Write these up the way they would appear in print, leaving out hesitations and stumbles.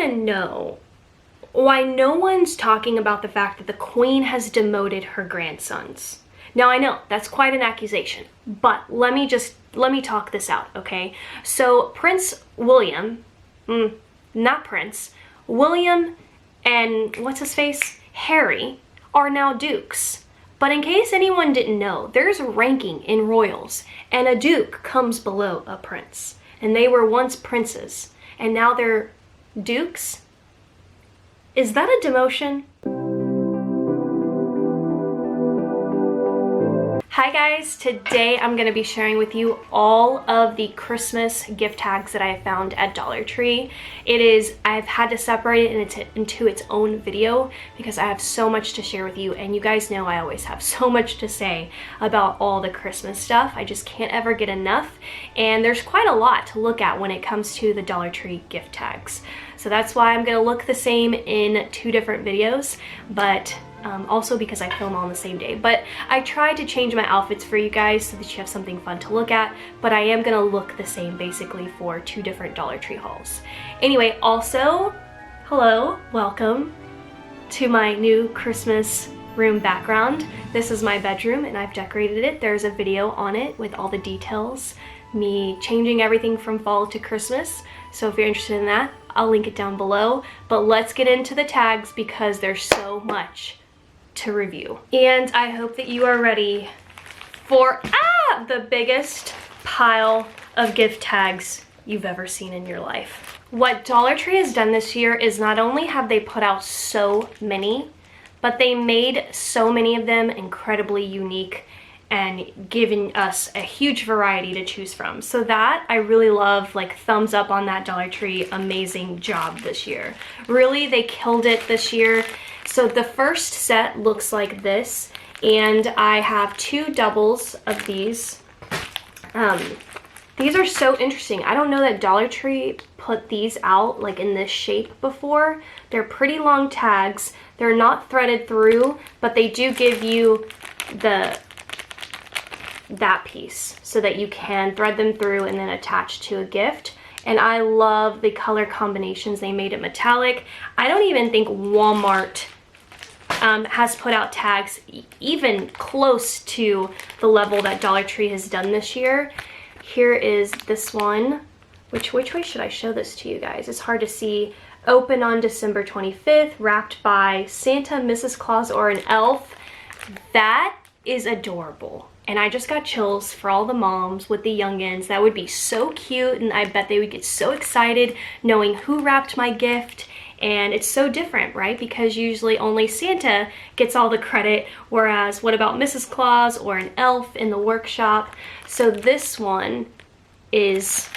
want to know why no one's talking about the fact that the Queen has demoted her grandsons. Now, I know that's quite an accusation, but let me talk this out, okay? So Prince William, not Prince, William and what's his face? Harry are now dukes. But in case anyone didn't know, there's a ranking in royals, and a duke comes below a prince. And they were once princes, and now they're dukes? Is that a demotion? Hi guys, today I'm going to be sharing with you all of the Christmas gift tags that I found at Dollar Tree. I've had to separate it into its own video because I have so much to share with you, and you guys know I always have so much to say about all the Christmas stuff. I just can't ever get enough, and there's quite a lot to look at when it comes to the Dollar Tree gift tags. So that's why I'm going to look the same in two different videos, but also because I film on the same day. But I tried to change my outfits for you guys so that you have something fun to look at, but I am gonna look the same basically for two different Dollar Tree hauls. Anyway, also, hello, welcome to my new Christmas room background. This is my bedroom and I've decorated it. There's a video on it with all the details, me changing everything from fall to Christmas. So if you're interested in that, I'll link it down below. But let's get into the tags because there's so much to review. And I hope that you are ready for the biggest pile of gift tags you've ever seen in your life. What Dollar Tree has done this year is not only have they put out so many, but they made so many of them incredibly unique and given us a huge variety to choose from. So that I really love, like thumbs up on that, Dollar Tree, amazing job this year. Really, they killed it this year. So the first set looks like this, and I have two doubles of these. These are so interesting. I don't know that Dollar Tree put these out like in this shape before. They're pretty long tags. They're not threaded through, but they do give you that piece so that you can thread them through and then attach to a gift. And I love the color combinations. They made it metallic. I don't even think Walmart has put out tags even close to the level that Dollar Tree has done this year. Here is this one. Which way should I show this to you guys? It's hard to see. Open on December 25th, wrapped by Santa, Mrs. Claus, or an elf. That is adorable. And I just got chills for all the moms with the youngins. That would be so cute, and I bet they would get so excited knowing who wrapped my gift. And it's so different, right? Because usually only Santa gets all the credit, whereas what about Mrs. Claus or an elf in the workshop? So this one is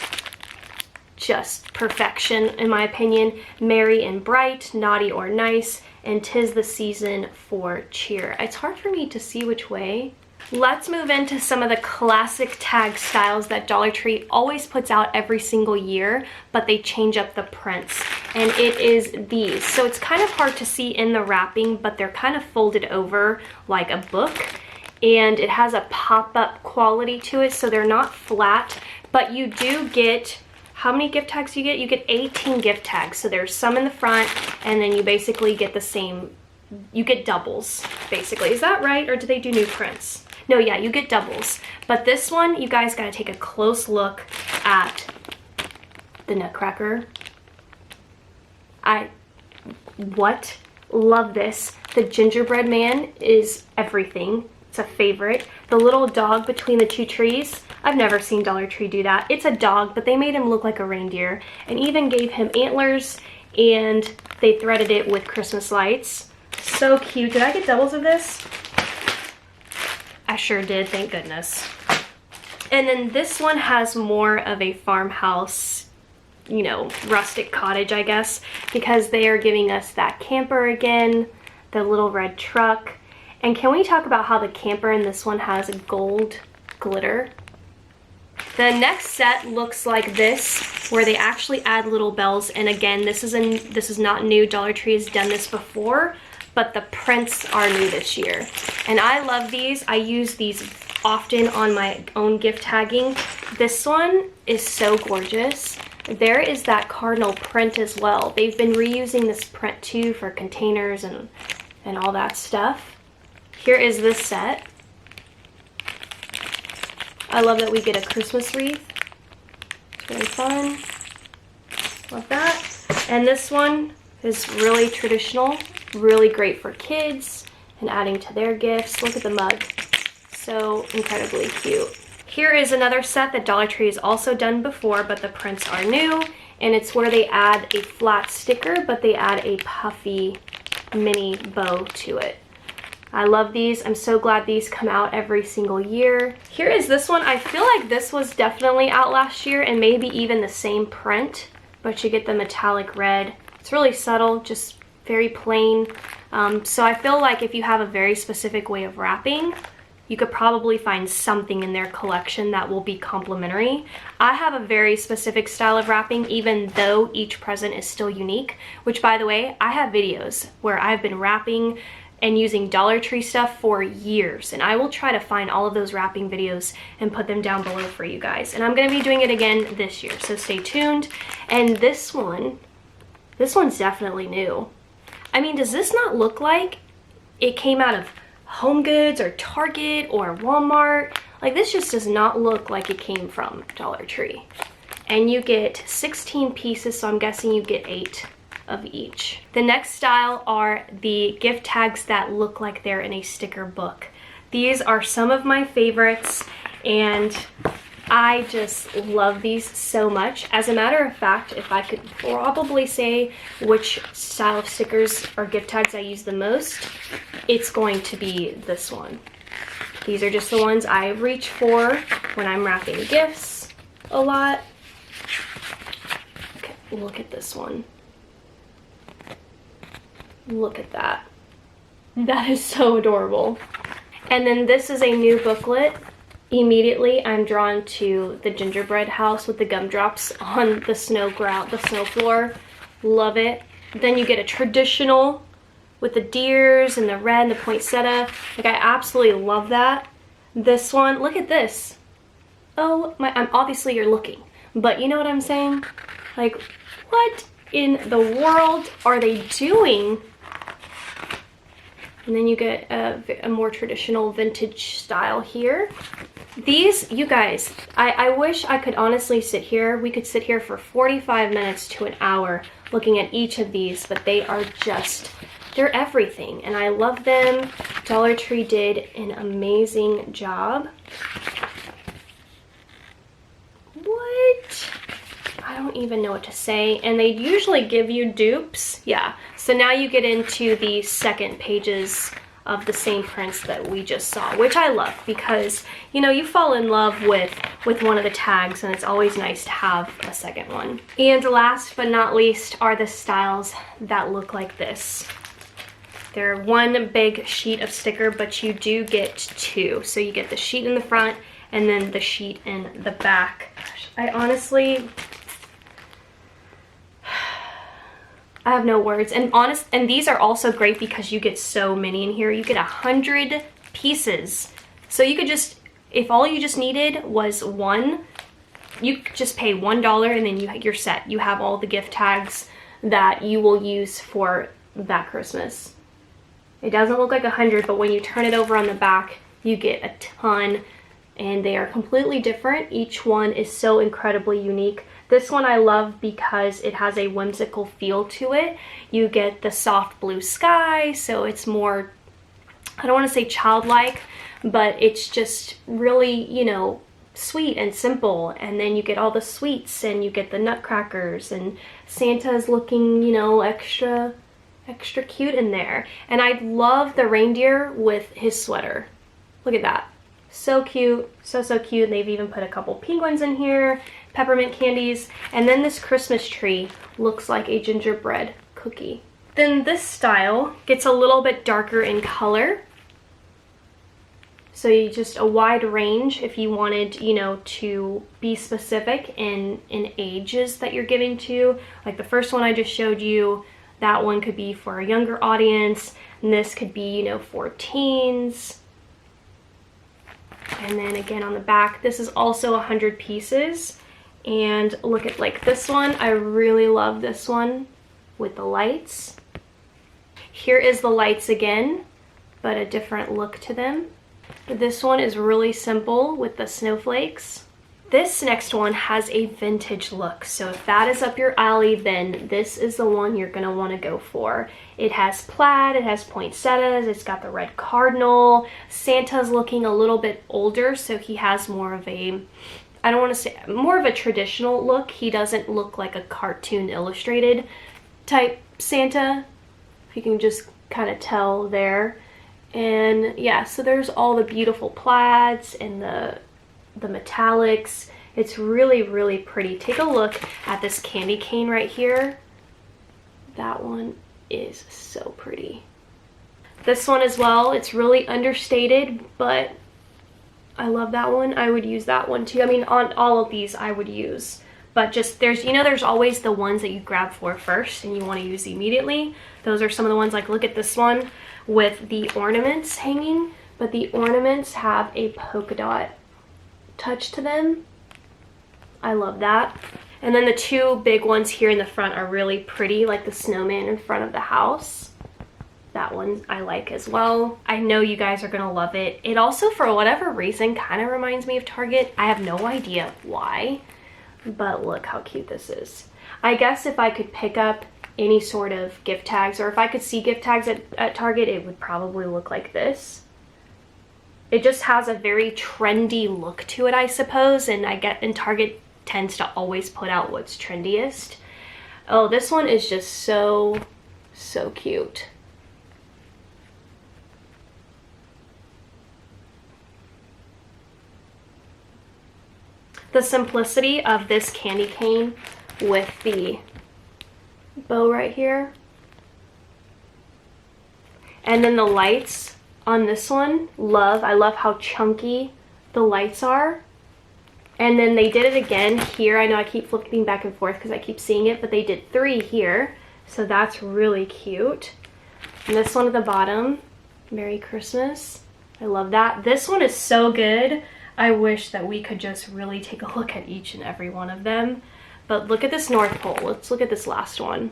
just perfection in my opinion. Merry and bright, naughty or nice, and 'tis the season for cheer. It's hard for me to see which way. Let's move into some of the classic tag styles that Dollar Tree always puts out every single year, but they change up the prints. And it is these. So it's kind of hard to see in the wrapping, but they're kind of folded over like a book. And it has a pop-up quality to it, so they're not flat, but you do get, how many gift tags do you get? You get 18 gift tags. So there's some in the front, and then you basically get the same, you get doubles, basically. Is that right, or do they do new prints? No, yeah, you get doubles. But this one, you guys gotta take a close look at the Nutcracker. Love this. The gingerbread man is everything. It's a favorite. The little dog between the two trees. I've never seen Dollar Tree do that. It's a dog, but they made him look like a reindeer and even gave him antlers, and they threaded it with Christmas lights. So cute. Did I get doubles of this? I sure did, thank goodness. And then this one has more of a farmhouse, you know, rustic cottage, I guess, because they are giving us that camper again, the little red truck. And can we talk about how the camper in this one has gold glitter? The next set looks like this, where they actually add little bells. And again, this is not new. Dollar Tree has done this before, but the prints are new this year. And I love these. I use these often on my own gift tagging. This one is so gorgeous. there is that cardinal print as well. They've been reusing this print too for containers and all that stuff. Here is this set. I love that we get a Christmas wreath. It's really fun. Love that. And this one is really traditional, really great for kids and adding to their gifts. Look at the mug. So incredibly cute. Here is another set that Dollar Tree has also done before, but the prints are new, and it's where they add a flat sticker, but they add a puffy mini bow to it. I love these. I'm so glad these come out every single year. Here is this one. I feel like this was definitely out last year and maybe even the same print, but you get the metallic red. It's really subtle, just very plain. So I feel like if you have a very specific way of wrapping, you could probably find something in their collection that will be complimentary. I have a very specific style of wrapping, even though each present is still unique, which, by the way, I have videos where I've been wrapping and using Dollar Tree stuff for years, and I will try to find all of those wrapping videos and put them down below for you guys. And I'm gonna be doing it again this year, so stay tuned. And this one's definitely new. I mean, does this not look like it came out of Home Goods or Target or Walmart? Like, this just does not look like it came from Dollar Tree. And you get 16 pieces, so I'm guessing you get 8 of each. The next style are the gift tags that look like they're in a sticker book. These are some of my favorites, and I just love these so much. As a matter of fact, if I could probably say which style of stickers or gift tags I use the most, it's going to be this one. These are just the ones I reach for when I'm wrapping gifts a lot. Okay, look at this one. Look at that. That is so adorable. And then this is a new booklet. Immediately I'm drawn to the Gingerbread House with the gumdrops on the snow floor. Love it. Then you get a traditional with the deers and the red and the poinsettia. Like, I absolutely love that. This one, look at this. Oh my, obviously you're looking, but you know what I'm saying? Like, what in the world are they doing? And then you get a more traditional vintage style here. These, you guys, I wish I could honestly sit here. We could sit here for 45 minutes to an hour looking at each of these, but they are just, they're everything, and I love them. Dollar Tree did an amazing job. What? I don't even know what to say. And they usually give you dupes. Yeah, so now you get into the second pages of the same prints that we just saw, which I love because, you know, you fall in love with one of the tags, and it's always nice to have a second one. And last but not least are the styles that look like this. They're one big sheet of sticker, but you do get 2. So you get the sheet in the front and then the sheet in the back. Gosh, I honestly, I have no words. And these are also great because you get so many in here. You get 100 pieces. So you could just, if all you just needed was one, you could just pay $1 and then you're set. You have all the gift tags that you will use for that Christmas. It doesn't look like 100, but when you turn it over on the back, you get a ton, and they are completely different. Each one is so incredibly unique. This one I love because it has a whimsical feel to it. You get the soft blue sky, so it's more, I don't want to say childlike, but it's just really, you know, sweet and simple. And then you get all the sweets, and you get the nutcrackers, and Santa's looking, you know, extra cute in there. And I love the reindeer with his sweater. Look at that. So cute, so cute. And they've even put a couple penguins in here, peppermint candies, and then this Christmas tree looks like a gingerbread cookie. Then this style gets a little bit darker in color. So you just a wide range if you wanted, you know, to be specific in ages that you're giving to. Like the first one I just showed you, that one could be for a younger audience, and this could be, you know, for teens. And then again on the back, this is also 100 pieces, And look at like this one. I really love this one with the lights. Here is the lights again, but a different look to them. This one is really simple with the snowflakes. This next one has a vintage look, so if that is up your alley, then this is the one you're gonna wanna go for. It has plaid, it has poinsettias, it's got the red cardinal. Santa's looking a little bit older, so he has more of a, I don't wanna say, more of a traditional look. He doesn't look like a cartoon illustrated type Santa, if you can just kind of tell there. And yeah, so there's all the beautiful plaids and the metallics. It's really, really pretty. Take a look at this candy cane right here. That one is so pretty. This one as well, it's really understated, but I love that one. I would use that one too. I mean, on all of these I would use, but just there's, you know, there's always the ones that you grab for first and you want to use immediately. Those are some of the ones, like look at this one with the ornaments hanging, but the ornaments have a polka dot touch to them. I love that. And then the two big ones here in the front are really pretty, like the snowman in front of the house. That one I like as well. I know you guys are gonna love it. It also, for whatever reason, kind of reminds me of Target. I have no idea why, but look how cute this is. I guess if I could pick up any sort of gift tags, or if I could see gift tags at Target, it would probably look like this. It just has a very trendy look to it, I suppose, and Target tends to always put out what's trendiest. Oh, this one is just so, so cute. The simplicity of this candy cane with the bow right here, and then the lights on this one, I love how chunky the lights are. And then they did it again here. I know I keep flipping back and forth because I keep seeing it, but they did 3 here, so that's really cute. And this one at the bottom, Merry Christmas. I love that. This one is so good. I wish that we could just really take a look at each and every one of them. But look at this North Pole. Let's look at this last one.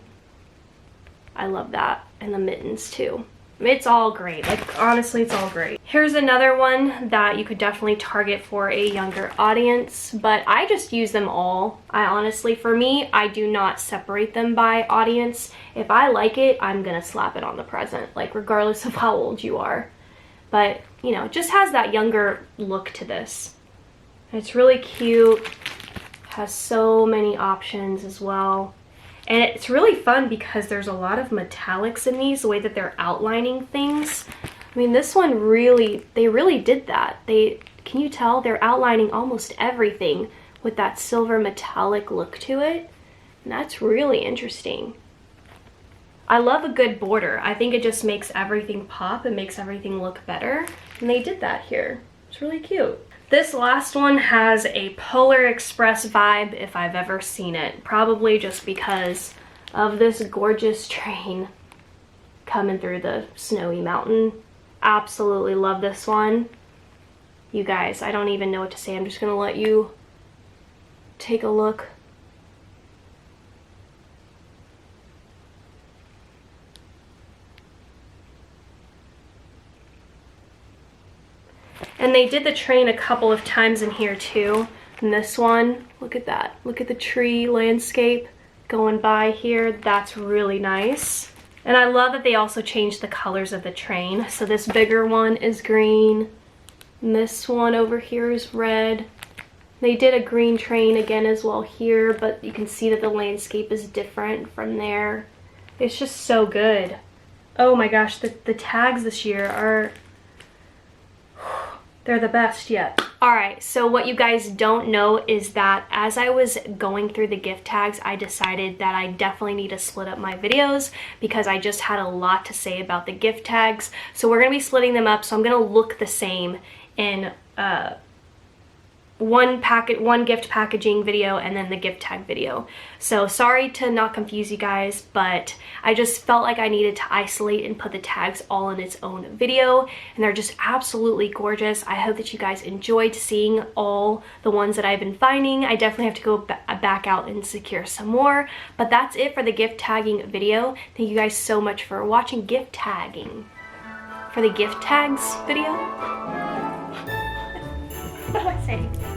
I love that. And the mittens too. It's all great. Like, honestly, it's all great. Here's another one that you could definitely target for a younger audience, but I just use them all. I honestly, for me, I do not separate them by audience. If I like it, I'm gonna slap it on the present, like regardless of how old you are. But, you know, it just has that younger look to this. It's really cute. Has so many options as well. And it's really fun because there's a lot of metallics in these, the way that they're outlining things. I mean, this one really, they really did that. Can you tell? They're outlining almost everything with that silver metallic look to it. And that's really interesting. I love a good border. I think it just makes everything pop and makes everything look better. And they did that here. It's really cute. This last one has a Polar Express vibe if I've ever seen it. Probably just because of this gorgeous train coming through the snowy mountain. Absolutely love this one. You guys, I don't even know what to say. I'm just gonna let you take a look. And they did the train a couple of times in here too. And this one, look at that. Look at the tree landscape going by here. That's really nice. And I love that they also changed the colors of the train. So this bigger one is green. And this one over here is red. They did a green train again as well here, but you can see that the landscape is different from there. It's just so good. Oh my gosh, the tags this year are... they're the best yet. All right, so what you guys don't know is that as I was going through the gift tags, I decided that I definitely need to split up my videos because I just had a lot to say about the gift tags. So we're gonna be splitting them up, so I'm gonna look the same in one gift packaging video and then the gift tag video. So sorry to not confuse you guys, but I just felt like I needed to isolate and put the tags all in its own video, and they're just absolutely gorgeous. I hope that you guys enjoyed seeing all the ones that I've been finding. I definitely have to go back out and secure some more, but that's it for the gift tagging video. Thank you guys so much for watching gift tagging. For the gift tags video? What am I saying?